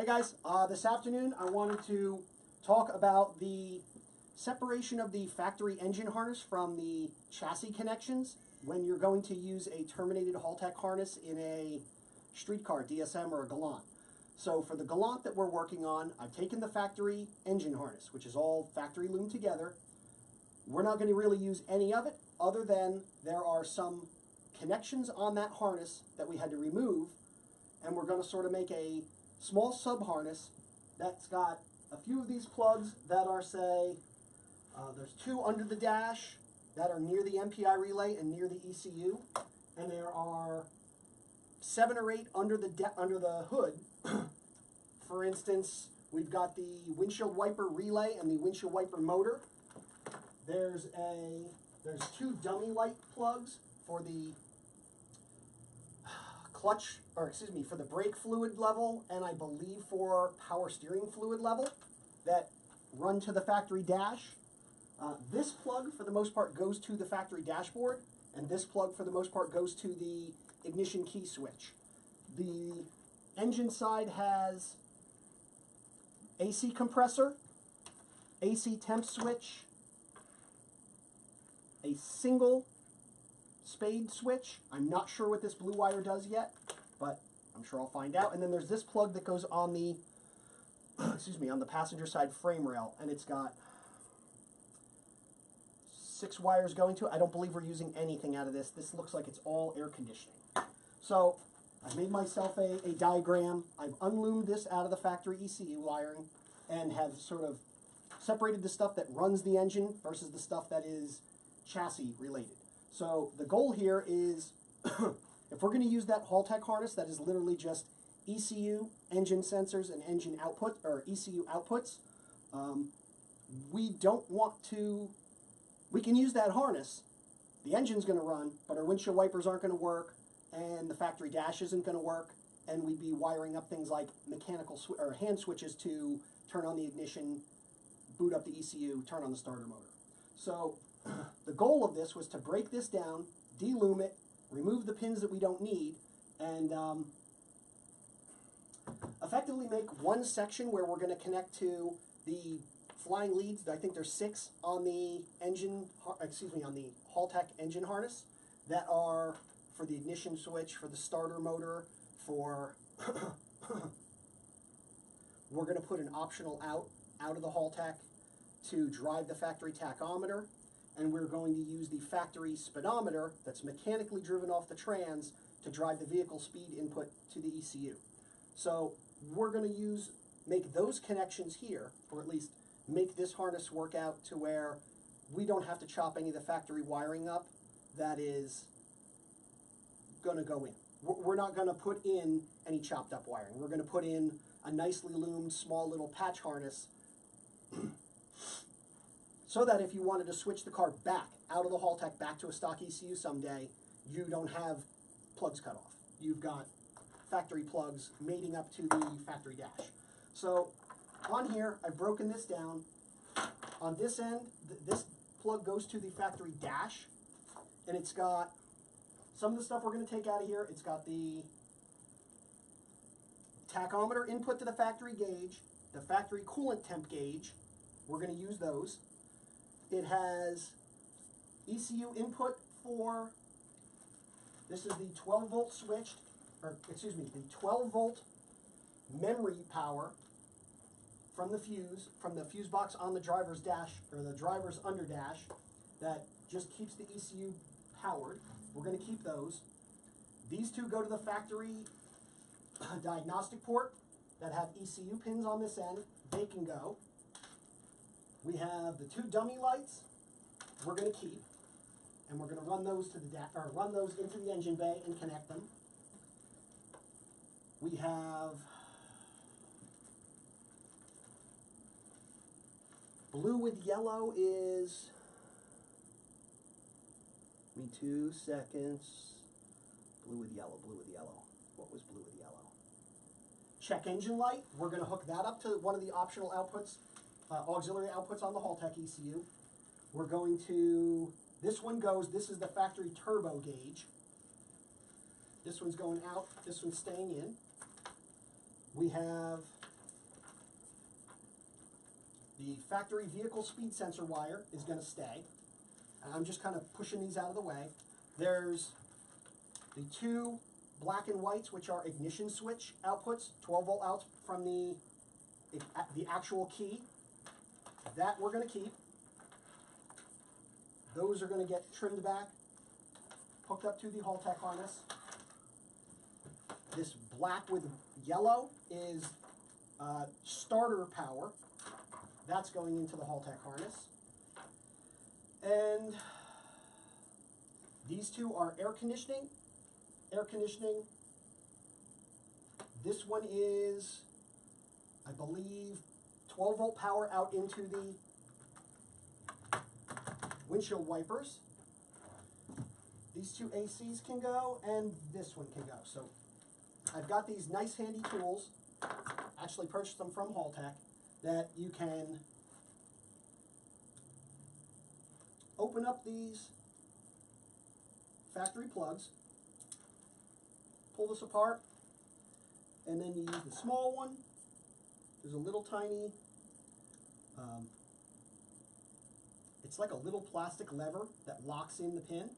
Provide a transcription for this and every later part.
guys, this afternoon I wanted to talk about the separation of the factory engine harness from the chassis connections when you're going to use a terminated Haltech harness in a streetcar, DSM, or a Galant. So for the Galant that we're working on, I've taken the factory engine harness, which is all factory loomed together. We're not going to really use any of it other than there are some connections on that harness that we had to remove, and we're going to sort of make a small sub-harness that's got a few of these plugs that are, say, there's two under the dash that are near the MPI relay and near the ECU, and there are 7 or 8 under the hood. For instance, we've got the windshield wiper relay and the windshield wiper motor. There's 2 dummy light plugs for the clutch, or excuse me, for the brake fluid level, and I believe for power steering fluid level that run to the factory dash. This plug, for the most part, goes to the factory dashboard, and this plug, for the most part, goes to the ignition key switch. The engine side has AC compressor, AC temp switch, a single spade switch. I'm not sure what this blue wire does yet, but I'm sure I'll find out. And then there's this plug that goes on the excuse me, on the passenger side frame rail, and it's got 6 wires going to it. I don't believe we're using anything out of this. This looks like it's all air conditioning. So I've made myself a diagram. I've unloomed this out of the factory ECU wiring and have sort of separated the stuff that runs the engine versus the stuff that is chassis related. So the goal here is, if we're going to use that Haltech harness that is literally just ECU, engine sensors, and engine output, or ECU outputs, we don't want to, we can use that harness, the engine's going to run, but our windshield wipers aren't going to work, and the factory dash isn't going to work, and we'd be wiring up things like mechanical or hand switches to turn on the ignition, boot up the ECU, turn on the starter motor. So the goal of this was to break this down, de-loom it, remove the pins that we don't need, and effectively make one section where we're going to connect to the flying leads. I think there's 6 on the engine, excuse me, on the Haltech engine harness that are for the ignition switch, for the starter motor, for we're going to put an optional out of the Haltech to drive the factory tachometer, and we're going to use the factory speedometer that's mechanically driven off the trans to drive the vehicle speed input to the ECU. So we're going to make those connections here, or at least make this harness work out to where we don't have to chop any of the factory wiring up that is going to go in. We're not going to put in any chopped up wiring. We're going to put in a nicely loomed small little patch harness so that if you wanted to switch the car back out of the Haltech back to a stock ECU someday, you don't have plugs cut off. You've got factory plugs mating up to the factory dash. So on here, I've broken this down. On this end, this plug goes to the factory dash, and it's got some of the stuff we're going to take out of here. It's got the tachometer input to the factory gauge, the factory coolant temp gauge. We're going to use those. It has ECU input for, this is the 12 volt switched, or excuse me, the 12 volt memory power from the fuse box on the driver's dash, or the driver's under dash, that just keeps the ECU powered. We're going to keep those. These 2 go to the factory diagnostic port that have ECU pins on this end. They can go. We have the 2 dummy lights we're going to keep, and we're going to run those to the run those into the engine bay and connect them. We have blue with yellow is, give me 2 seconds. Blue with yellow, blue with yellow. What was blue with yellow? Check engine light. We're going to hook that up to one of the optional outputs, auxiliary outputs on the Haltech ECU. We're going to, this one goes, this is the factory turbo gauge. This one's going out, this one's staying in. We have The factory vehicle speed sensor wire is going to stay. And I'm just kind of pushing these out of the way. There's the two black and whites, which are ignition switch outputs, 12-volt outs from the actual key. That we're going to keep. Those are going to get trimmed back, hooked up to the Haltech harness. This black with yellow is starter power. That's going into the Haltech harness. And these two are air conditioning. Air conditioning. This one is, I believe, 12-volt power out into the windshield wipers. These two ACs can go, and this one can go. So I've got these nice handy tools, actually purchased them from Haltech, that you can open up these factory plugs, pull this apart, and then you use the small one. There's a little tiny, it's like a little plastic lever that locks in the pin.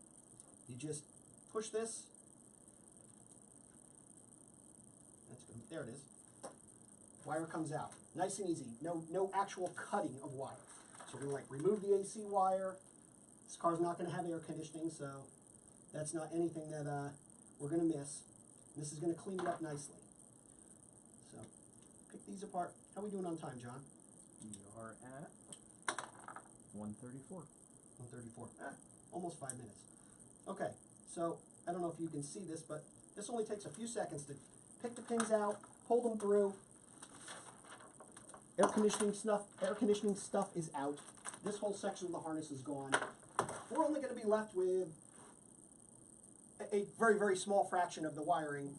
You just push this. That's good. There it is. Wire comes out. Nice and easy. No actual cutting of wire. So we're going to remove the AC wire. This car's not going to have air conditioning, so that's not anything that we're going to miss. And this is going to clean it up nicely. So pick these apart. How are we doing on time, John? We are at 1:34. 1:34. Almost 5 minutes. Okay, so I don't know if you can see this, but this only takes a few seconds to pick the pins out, pull them through. Air conditioning stuff is out. This whole section of the harness is gone. We're only going to be left with a very, very small fraction of the wiring,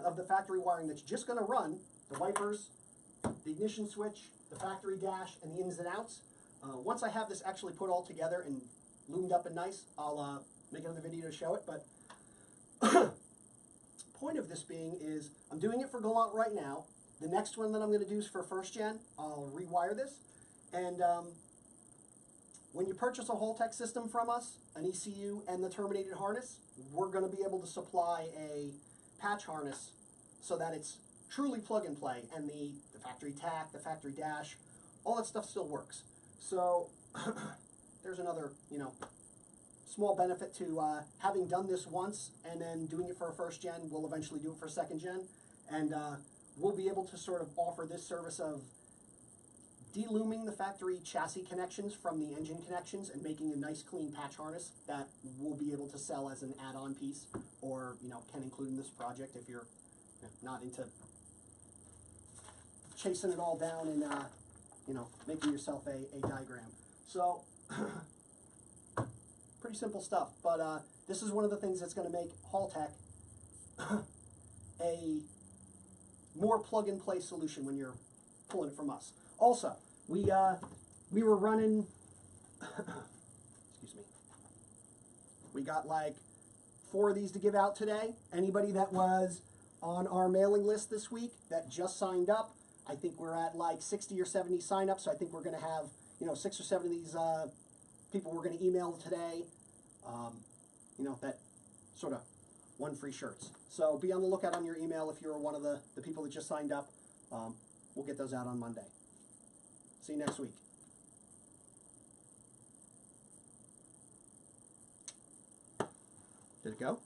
of the factory wiring that's just going to run the wipers, the ignition switch, the factory dash, and the ins and outs. Once I have this actually put all together and loomed up and nice, I'll make another video to show it. But point of this being is I'm doing it for Galant right now. The next one that I'm going to do is for first gen. I'll rewire this. And when you purchase a Haltech system from us, an ECU and the terminated harness, we're going to be able to supply a patch harness so that it's truly plug and play. And the factory tack, the factory dash, all that stuff still works. So there's another, small benefit to having done this once and then doing it for a first gen. We'll eventually do it for second gen. And we'll be able to sort of offer this service of de-looming the factory chassis connections from the engine connections and making a nice clean patch harness that we'll be able to sell as an add-on piece, or can include in this project if you're not into chasing it all down and making yourself a diagram. So pretty simple stuff, but this is one of the things that's going to make Haltech a more plug-and-play solution when you're pulling it from us. Also, we were running, excuse me, we got like 4 of these to give out today. Anybody that was on our mailing list this week that just signed up, I think we're at like 60 or 70 sign-ups, so I think we're going to have 6 or 7 of these people we're going to email today, that sort of won free shirts. So be on the lookout on your email if you're one of the people that just signed up. We'll get those out on Monday. See you next week. Did it go?